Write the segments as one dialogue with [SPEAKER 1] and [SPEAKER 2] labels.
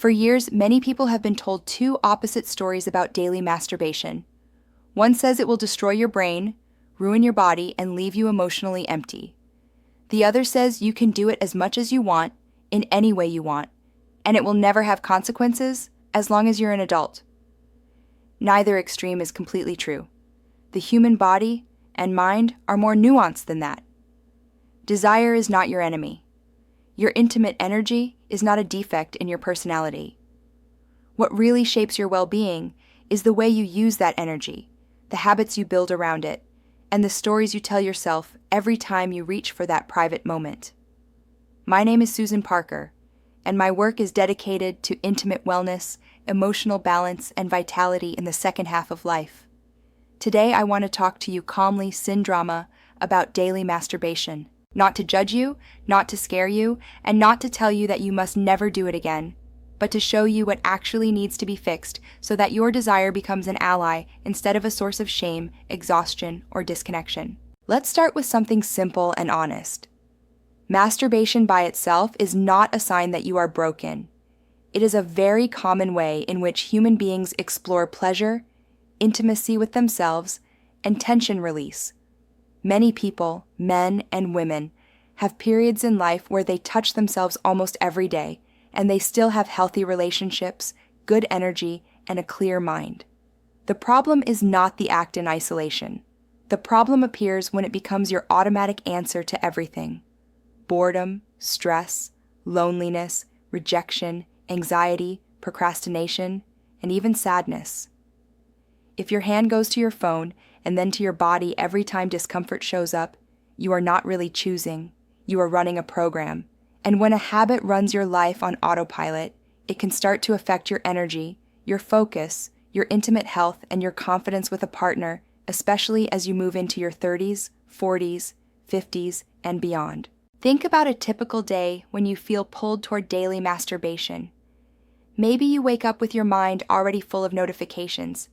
[SPEAKER 1] For years, many people have been told two opposite stories about daily masturbation. One says it will destroy your brain, ruin your body, and leave you emotionally empty. The other says you can do it as much as you want, in any way you want, and it will never have consequences as long as you're an adult. Neither extreme is completely true. The human body and mind are more nuanced than that. Desire is not your enemy. Your intimate energy is not a defect in your personality. What really shapes your well-being is the way you use that energy, the habits you build around it, and the stories you tell yourself every time you reach for that private moment. My name is Susan Parker, and my work is dedicated to intimate wellness, emotional balance, and vitality in the second half of life. Today, I want to talk to you calmly, sin drama, about daily masturbation. Not to judge you, not to scare you, and not to tell you that you must never do it again, but to show you what actually needs to be fixed so that your desire becomes an ally instead of a source of shame, exhaustion, or disconnection. Let's start with something simple and honest. Masturbation by itself is not a sign that you are broken. It is a very common way in which human beings explore pleasure, intimacy with themselves, and tension release. Many people, men and women, have periods in life where they touch themselves almost every day, and they still have healthy relationships, good energy, and a clear mind. The problem is not the act in isolation. The problem appears when it becomes your automatic answer to everything. Boredom, stress, loneliness, rejection, anxiety, procrastination, and even sadness. If your hand goes to your phone and then to your body every time discomfort shows up, you are not really choosing. You are running a program. And when a habit runs your life on autopilot, it can start to affect your energy, your focus, your intimate health, and your confidence with a partner, especially as you move into your 30s, 40s, 50s, and beyond. Think about a typical day when you feel pulled toward daily masturbation. Maybe you wake up with your mind already full of notifications.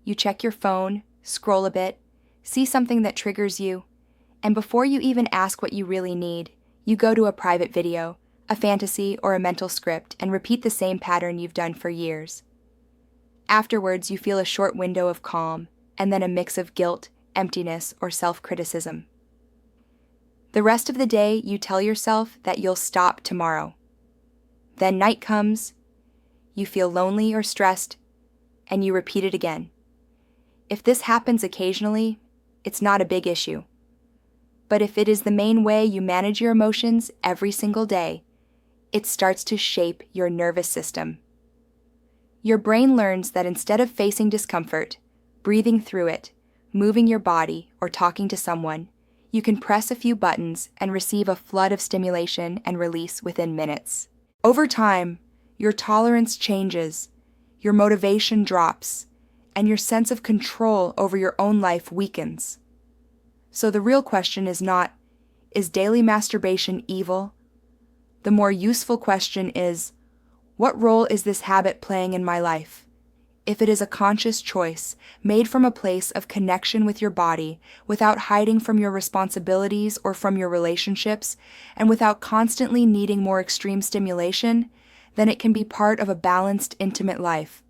[SPEAKER 1] You check your phone, scroll a bit, see something that triggers you, and before you even ask what you really need, you go to a private video, a fantasy, or a mental script and repeat the same pattern you've done for years. Afterwards, you feel a short window of calm, and then a mix of guilt, emptiness, or self-criticism. The rest of the day, you tell yourself that you'll stop tomorrow. Then night comes, you feel lonely or stressed, and you repeat it again. If this happens occasionally, it's not a big issue. But if it is the main way you manage your emotions every single day, it starts to shape your nervous system. Your brain learns that instead of facing discomfort, breathing through it, moving your body, or talking to someone, you can press a few buttons and receive a flood of stimulation and release within minutes. Over time, your tolerance changes, your motivation drops, and your sense of control over your own life weakens. So the real question is not, is daily masturbation evil? The more useful question is, what role is this habit playing in my life? If it is a conscious choice, made from a place of connection with your body, without hiding from your responsibilities or from your relationships, and without constantly needing more extreme stimulation, then it can be part of a balanced, intimate life.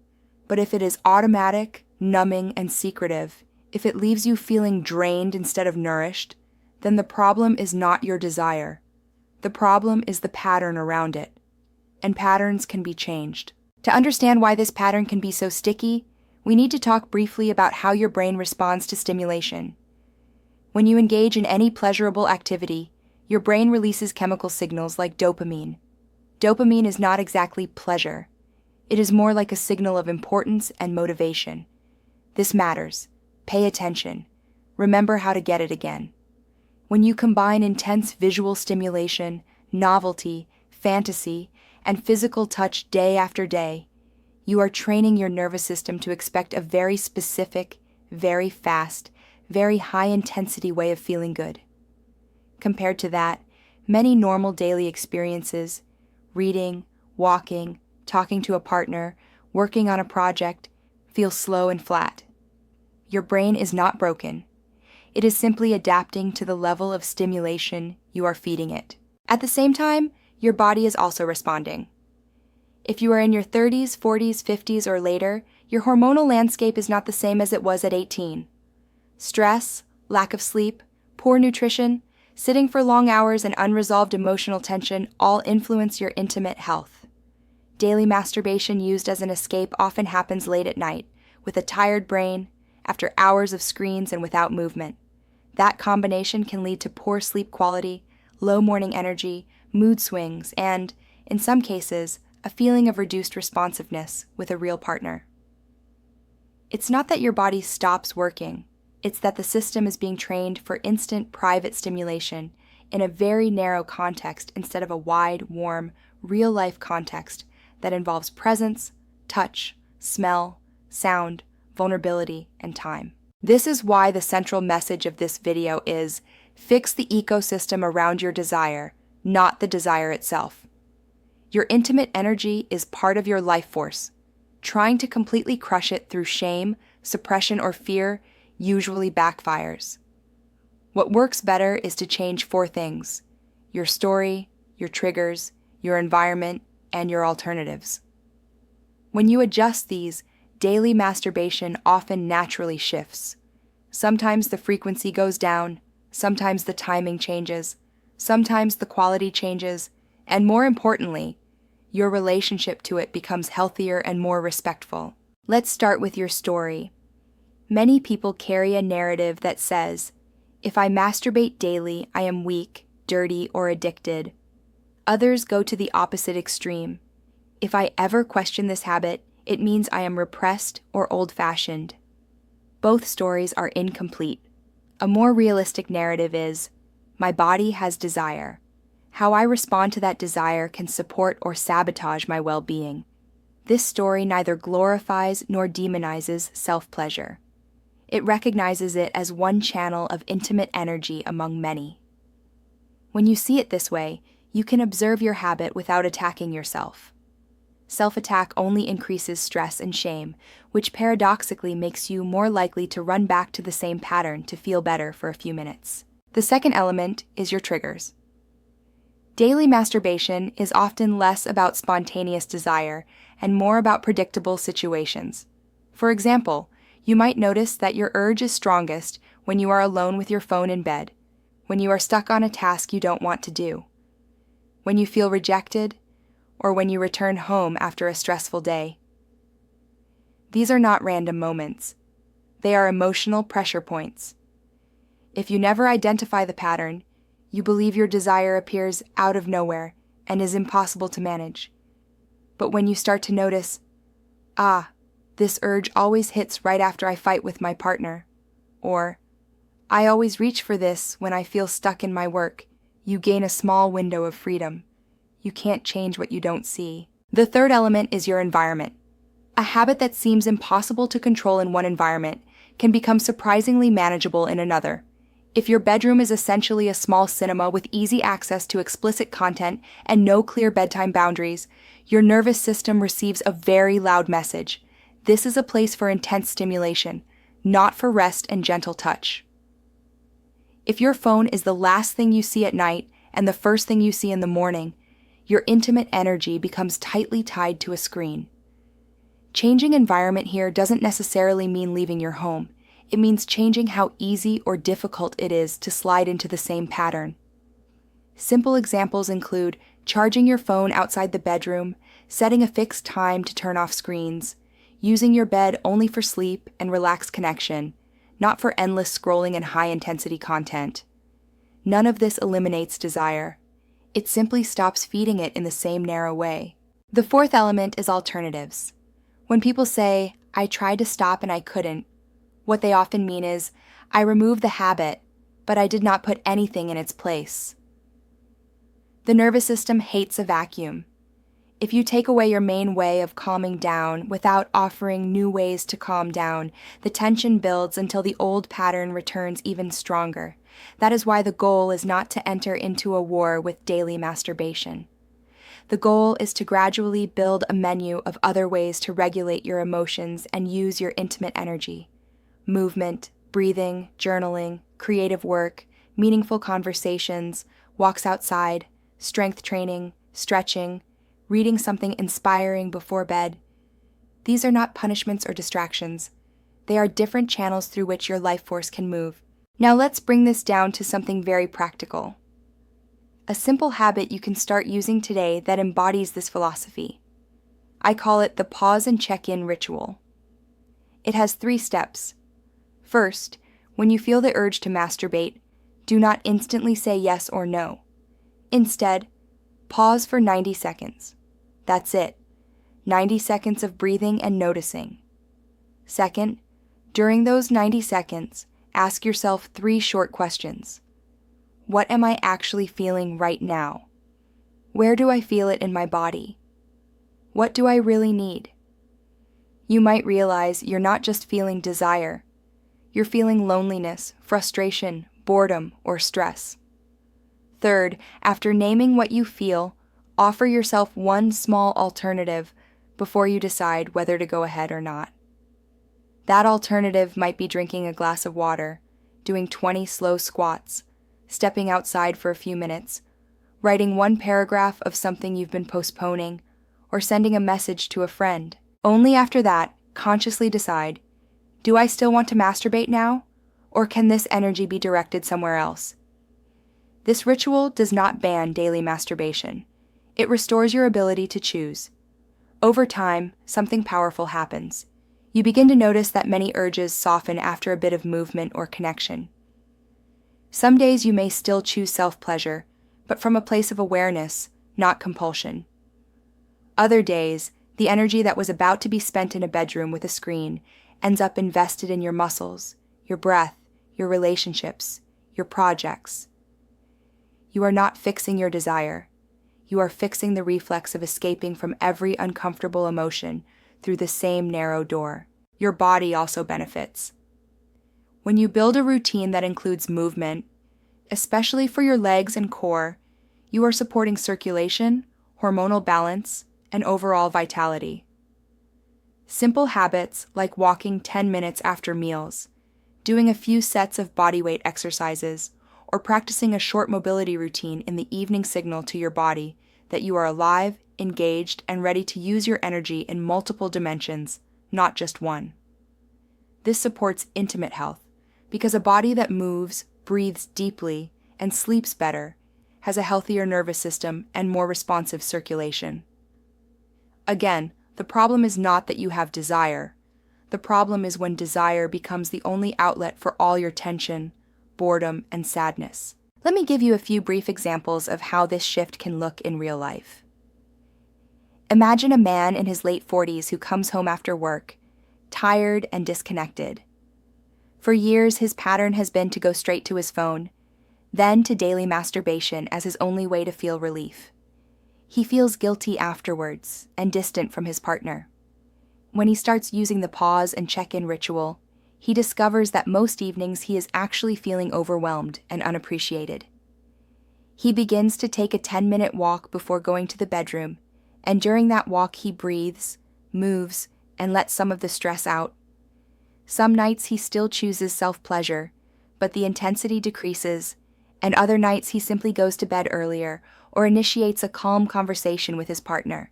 [SPEAKER 1] But if it is automatic, numbing, and secretive, if it leaves you feeling drained instead of nourished, then the problem is not your desire. The problem is the pattern around it. And patterns can be changed. To understand why this pattern can be so sticky, we need to talk briefly about how your brain responds to stimulation. When you engage in any pleasurable activity, your brain releases chemical signals like dopamine. Dopamine is not exactly pleasure. It is more like a signal of importance and motivation. This matters. Pay attention. Remember how to get it again. When you combine intense visual stimulation, novelty, fantasy, and physical touch day after day, you are training your nervous system to expect a very specific, very fast, very high-intensity way of feeling good. Compared to that, many normal daily experiences, reading, walking, talking to a partner, working on a project, feel slow and flat. Your brain is not broken. It is simply adapting to the level of stimulation you are feeding it. At the same time, your body is also responding. If you are in your 30s, 40s, 50s, or later, your hormonal landscape is not the same as it was at 18. Stress, lack of sleep, poor nutrition, sitting for long hours, and unresolved emotional tension all influence your intimate health. Daily masturbation used as an escape often happens late at night, with a tired brain, after hours of screens and without movement. That combination can lead to poor sleep quality, low morning energy, mood swings, and, in some cases, a feeling of reduced responsiveness with a real partner. It's not that your body stops working, it's that the system is being trained for instant private stimulation in a very narrow context instead of a wide, warm, real-life context that involves presence, touch, smell, sound, vulnerability, and time. This is why the central message of this video is fix the ecosystem around your desire, not the desire itself. Your intimate energy is part of your life force. Trying to completely crush it through shame, suppression, or fear usually backfires. What works better is to change 4 things: your story, your triggers, your environment, and your alternatives. When you adjust these, daily masturbation often naturally shifts. Sometimes the frequency goes down, sometimes the timing changes, sometimes the quality changes, and more importantly, your relationship to it becomes healthier and more respectful. Let's start with your story. Many people carry a narrative that says, if I masturbate daily, I am weak, dirty, or addicted. Others go to the opposite extreme. If I ever question this habit, it means I am repressed or old-fashioned. Both stories are incomplete. A more realistic narrative is, my body has desire. How I respond to that desire can support or sabotage my well-being. This story neither glorifies nor demonizes self-pleasure. It recognizes it as one channel of intimate energy among many. When you see it this way, you can observe your habit without attacking yourself. Self-attack only increases stress and shame, which paradoxically makes you more likely to run back to the same pattern to feel better for a few minutes. The second element is your triggers. Daily masturbation is often less about spontaneous desire and more about predictable situations. For example, you might notice that your urge is strongest when you are alone with your phone in bed, when you are stuck on a task you don't want to do, when you feel rejected, or when you return home after a stressful day. These are not random moments. They are emotional pressure points. If you never identify the pattern, you believe your desire appears out of nowhere and is impossible to manage. But when you start to notice, this urge always hits right after I fight with my partner, or I always reach for this when I feel stuck in my work, you gain a small window of freedom. You can't change what you don't see. The third element is your environment. A habit that seems impossible to control in one environment can become surprisingly manageable in another. If your bedroom is essentially a small cinema with easy access to explicit content and no clear bedtime boundaries, your nervous system receives a very loud message. This is a place for intense stimulation, not for rest and gentle touch. If your phone is the last thing you see at night and the first thing you see in the morning, your intimate energy becomes tightly tied to a screen. Changing environment here doesn't necessarily mean leaving your home. It means changing how easy or difficult it is to slide into the same pattern. Simple examples include charging your phone outside the bedroom, setting a fixed time to turn off screens, using your bed only for sleep and relaxed connection, not for endless scrolling and high-intensity content. None of this eliminates desire. It simply stops feeding it in the same narrow way. The fourth element is alternatives. When people say, I tried to stop and I couldn't, what they often mean is, I removed the habit, but I did not put anything in its place. The nervous system hates a vacuum. If you take away your main way of calming down without offering new ways to calm down, the tension builds until the old pattern returns even stronger. That is why the goal is not to enter into a war with daily masturbation. The goal is to gradually build a menu of other ways to regulate your emotions and use your intimate energy. Movement, breathing, journaling, creative work, meaningful conversations, walks outside, strength training, stretching, reading something inspiring before bed. These are not punishments or distractions. They are different channels through which your life force can move. Now let's bring this down to something very practical. A simple habit you can start using today that embodies this philosophy. I call it the pause and check-in ritual. It has 3 steps. First, when you feel the urge to masturbate, do not instantly say yes or no. Instead, pause for 90 seconds. That's it. 90 seconds of breathing and noticing. Second, during those 90 seconds, ask yourself 3 short questions. What am I actually feeling right now? Where do I feel it in my body? What do I really need? You might realize you're not just feeling desire. You're feeling loneliness, frustration, boredom, or stress. Third, after naming what you feel, offer yourself one small alternative before you decide whether to go ahead or not. That alternative might be drinking a glass of water, doing 20 slow squats, stepping outside for a few minutes, writing 1 paragraph of something you've been postponing, or sending a message to a friend. Only after that, consciously decide, do I still want to masturbate now, or can this energy be directed somewhere else? This ritual does not ban daily masturbation. It restores your ability to choose. Over time, something powerful happens. You begin to notice that many urges soften after a bit of movement or connection. Some days you may still choose self-pleasure, but from a place of awareness, not compulsion. Other days, the energy that was about to be spent in a bedroom with a screen ends up invested in your muscles, your breath, your relationships, your projects. You are not fixing your desire. You are fixing the reflex of escaping from every uncomfortable emotion through the same narrow door. Your body also benefits. When you build a routine that includes movement, especially for your legs and core, you are supporting circulation, hormonal balance, and overall vitality. Simple habits like walking 10 minutes after meals, doing a few sets of bodyweight exercises, or practicing a short mobility routine in the evening signal to your body that you are alive, engaged, and ready to use your energy in multiple dimensions, not just one. This supports intimate health, because a body that moves, breathes deeply, and sleeps better has a healthier nervous system and more responsive circulation. Again, the problem is not that you have desire. The problem is when desire becomes the only outlet for all your tension, boredom, and sadness. Let me give you a few brief examples of how this shift can look in real life. Imagine a man in his late 40s who comes home after work, tired and disconnected. For years, his pattern has been to go straight to his phone, then to daily masturbation as his only way to feel relief. He feels guilty afterwards and distant from his partner. When he starts using the pause and check-in ritual, he discovers that most evenings he is actually feeling overwhelmed and unappreciated. He begins to take a 10-minute walk before going to the bedroom, and during that walk he breathes, moves, and lets some of the stress out. Some nights he still chooses self-pleasure, but the intensity decreases, and other nights he simply goes to bed earlier or initiates a calm conversation with his partner.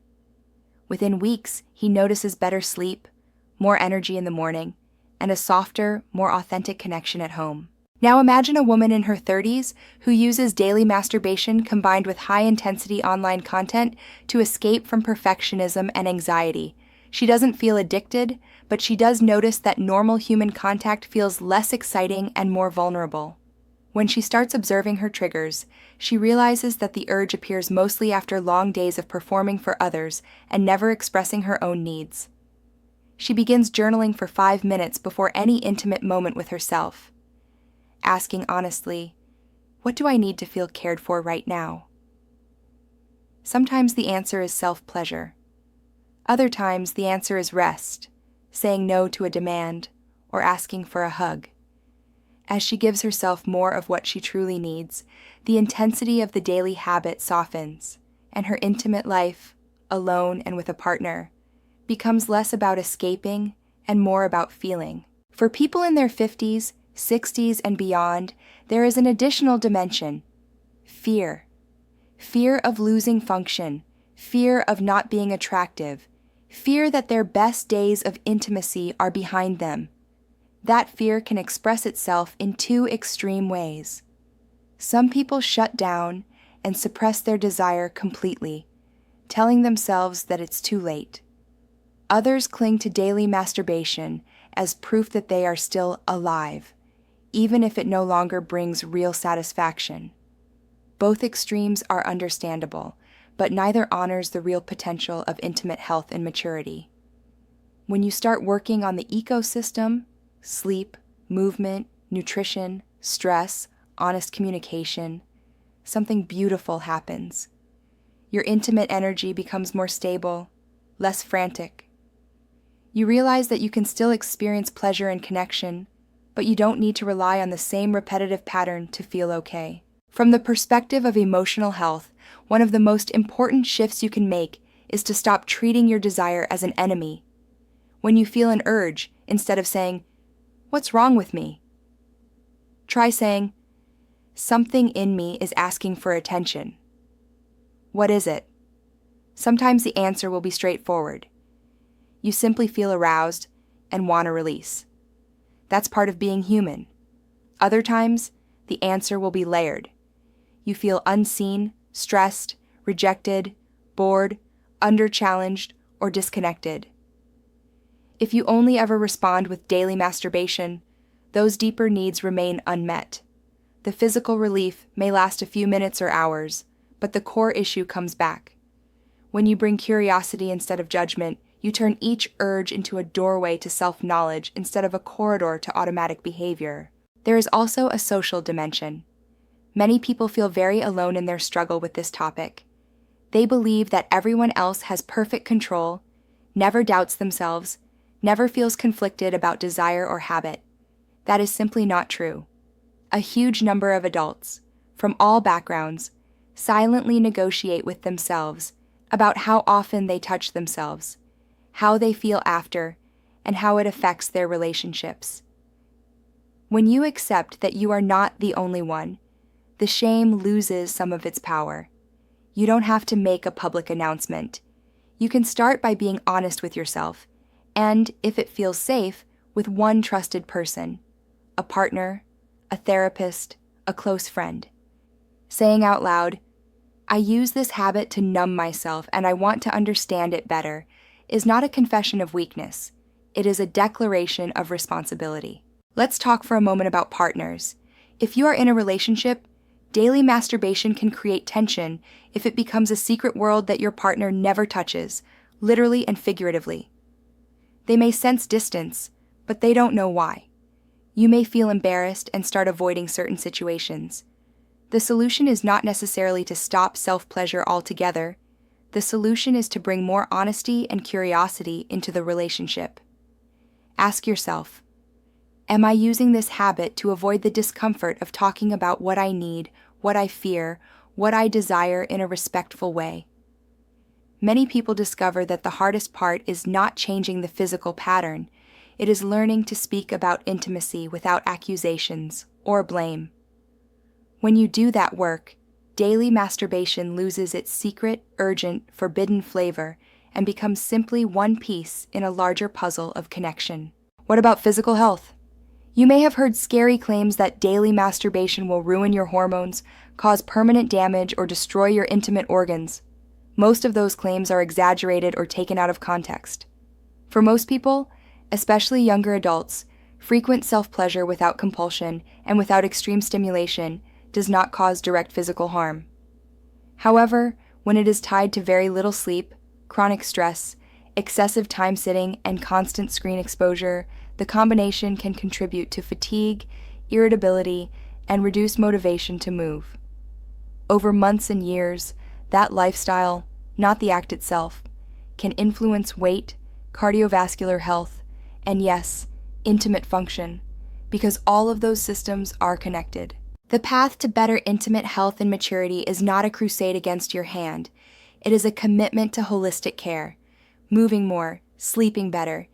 [SPEAKER 1] Within weeks, he notices better sleep, more energy in the morning, and a softer, more authentic connection at home. Now imagine a woman in her 30s who uses daily masturbation combined with high-intensity online content to escape from perfectionism and anxiety. She doesn't feel addicted, but she does notice that normal human contact feels less exciting and more vulnerable. When she starts observing her triggers, she realizes that the urge appears mostly after long days of performing for others and never expressing her own needs. She begins journaling for 5 minutes before any intimate moment with herself, asking honestly, what do I need to feel cared for right now? Sometimes the answer is self-pleasure. Other times the answer is rest, saying no to a demand, or asking for a hug. As she gives herself more of what she truly needs, the intensity of the daily habit softens, and her intimate life, alone and with a partner, becomes less about escaping and more about feeling. For people in their 50s, 60s, and beyond, there is an additional dimension: fear. Fear of losing function, fear of not being attractive, fear that their best days of intimacy are behind them. That fear can express itself in two extreme ways. Some people shut down and suppress their desire completely, telling themselves that it's too late. Others cling to daily masturbation as proof that they are still alive, even if it no longer brings real satisfaction. Both extremes are understandable, but neither honors the real potential of intimate health and maturity. When you start working on the ecosystem, sleep, movement, nutrition, stress, honest communication, something beautiful happens. Your intimate energy becomes more stable, less frantic. You realize that you can still experience pleasure and connection, but you don't need to rely on the same repetitive pattern to feel okay. From the perspective of emotional health, one of the most important shifts you can make is to stop treating your desire as an enemy. When you feel an urge, instead of saying, "What's wrong with me?" try saying, "Something in me is asking for attention." What is it? Sometimes the answer will be straightforward. You simply feel aroused and want to release. That's part of being human. Other times, the answer will be layered. You feel unseen, stressed, rejected, bored, under-challenged, or disconnected. If you only ever respond with daily masturbation, those deeper needs remain unmet. The physical relief may last a few minutes or hours, but the core issue comes back. When you bring curiosity instead of judgment, you turn each urge into a doorway to self-knowledge instead of a corridor to automatic behavior. There is also a social dimension. Many people feel very alone in their struggle with this topic. They believe that everyone else has perfect control, never doubts themselves, never feels conflicted about desire or habit. That is simply not true. A huge number of adults, from all backgrounds, silently negotiate with themselves about how often they touch themselves, how they feel after, and how it affects their relationships. When you accept that you are not the only one, the shame loses some of its power. You don't have to make a public announcement. You can start by being honest with yourself, and, if it feels safe, with one trusted person, a partner, a therapist, a close friend. Saying out loud, "I use this habit to numb myself and I want to understand it better," is not a confession of weakness. It is a declaration of responsibility. Let's talk for a moment about partners. If you are in a relationship, daily masturbation can create tension if it becomes a secret world that your partner never touches, literally and figuratively. They may sense distance, but they don't know why. You may feel embarrassed and start avoiding certain situations. The solution is not necessarily to stop self-pleasure altogether. The solution is to bring more honesty and curiosity into the relationship. Ask yourself, am I using this habit to avoid the discomfort of talking about what I need, what I fear, what I desire in a respectful way? Many people discover that the hardest part is not changing the physical pattern. It is learning to speak about intimacy without accusations or blame. When you do that work, daily masturbation loses its secret, urgent, forbidden flavor and becomes simply one piece in a larger puzzle of connection. What about physical health? You may have heard scary claims that daily masturbation will ruin your hormones, cause permanent damage, or destroy your intimate organs. Most of those claims are exaggerated or taken out of context. For most people, especially younger adults, frequent self-pleasure without compulsion and without extreme stimulation does not cause direct physical harm. However, when it is tied to very little sleep, chronic stress, excessive time sitting, and constant screen exposure, the combination can contribute to fatigue, irritability, and reduced motivation to move. Over months and years, that lifestyle, not the act itself, can influence weight, cardiovascular health, and yes, intimate function, because all of those systems are connected. The path to better intimate health and maturity is not a crusade against your hand. It is a commitment to holistic care, moving more, sleeping better,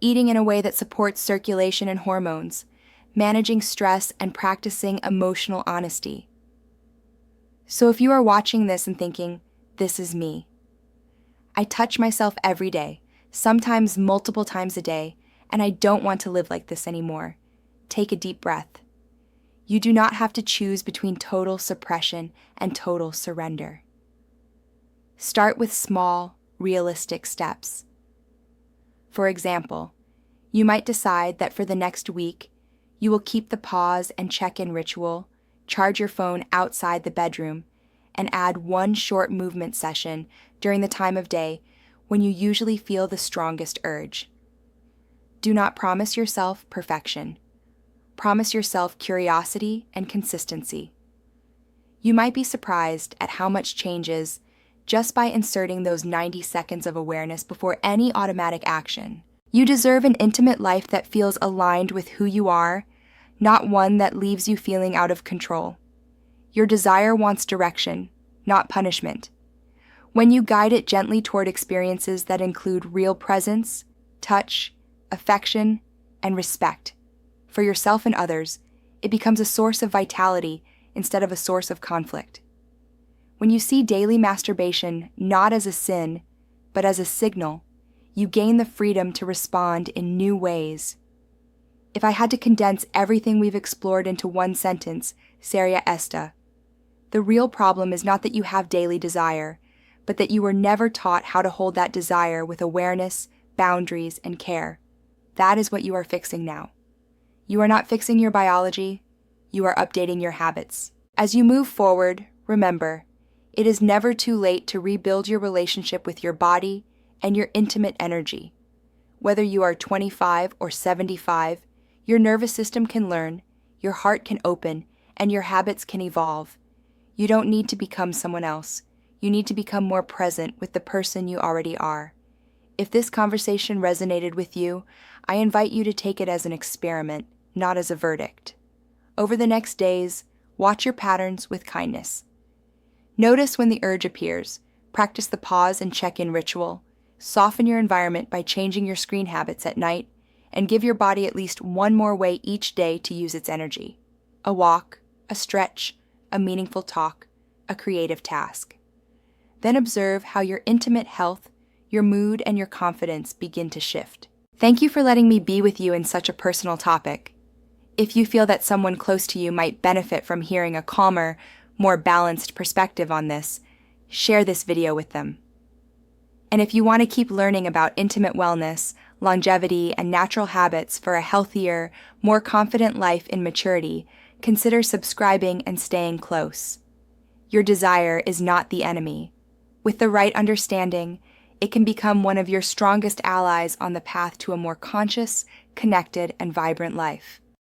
[SPEAKER 1] eating in a way that supports circulation and hormones, managing stress, and practicing emotional honesty. So if you are watching this and thinking, "This is me," I touch myself every day, sometimes multiple times a day, and I don't want to live like this anymore. Take a deep breath. You do not have to choose between total suppression and total surrender. Start with small, realistic steps. For example, you might decide that for the next week, you will keep the pause and check-in ritual, charge your phone outside the bedroom, and add one short movement session during the time of day when you usually feel the strongest urge. Do not promise yourself perfection. Promise yourself curiosity and consistency. You might be surprised at how much changes just by inserting those 90 seconds of awareness before any automatic action. You deserve an intimate life that feels aligned with who you are, not one that leaves you feeling out of control. Your desire wants direction, not punishment. When you guide it gently toward experiences that include real presence, touch, affection, and respect for yourself and others, it becomes a source of vitality instead of a source of conflict. When you see daily masturbation not as a sin, but as a signal, you gain the freedom to respond in new ways. If I had to condense everything we've explored into one sentence, seria esta. The real problem is not that you have daily desire, but that you were never taught how to hold that desire with awareness, boundaries, and care. That is what you are fixing now. You are not fixing your biology, you are updating your habits. As you move forward, remember, it is never too late to rebuild your relationship with your body and your intimate energy. Whether you are 25 or 75, your nervous system can learn, your heart can open, and your habits can evolve. You don't need to become someone else. You need to become more present with the person you already are. If this conversation resonated with you, I invite you to take it as an experiment, not as a verdict. Over the next days, watch your patterns with kindness. Notice when the urge appears, practice the pause and check-in ritual, soften your environment by changing your screen habits at night, and give your body at least one more way each day to use its energy. A walk, a stretch, a meaningful talk, a creative task. Then observe how your intimate health, your mood, and your confidence begin to shift. Thank you for letting me be with you in such a personal topic. If you feel that someone close to you might benefit from hearing a calmer, more balanced perspective on this, share this video with them. And if you want to keep learning about intimate wellness, longevity, and natural habits for a healthier, more confident life in maturity, consider subscribing and staying close. Your desire is not the enemy. With the right understanding, it can become one of your strongest allies on the path to a more conscious, connected, and vibrant life.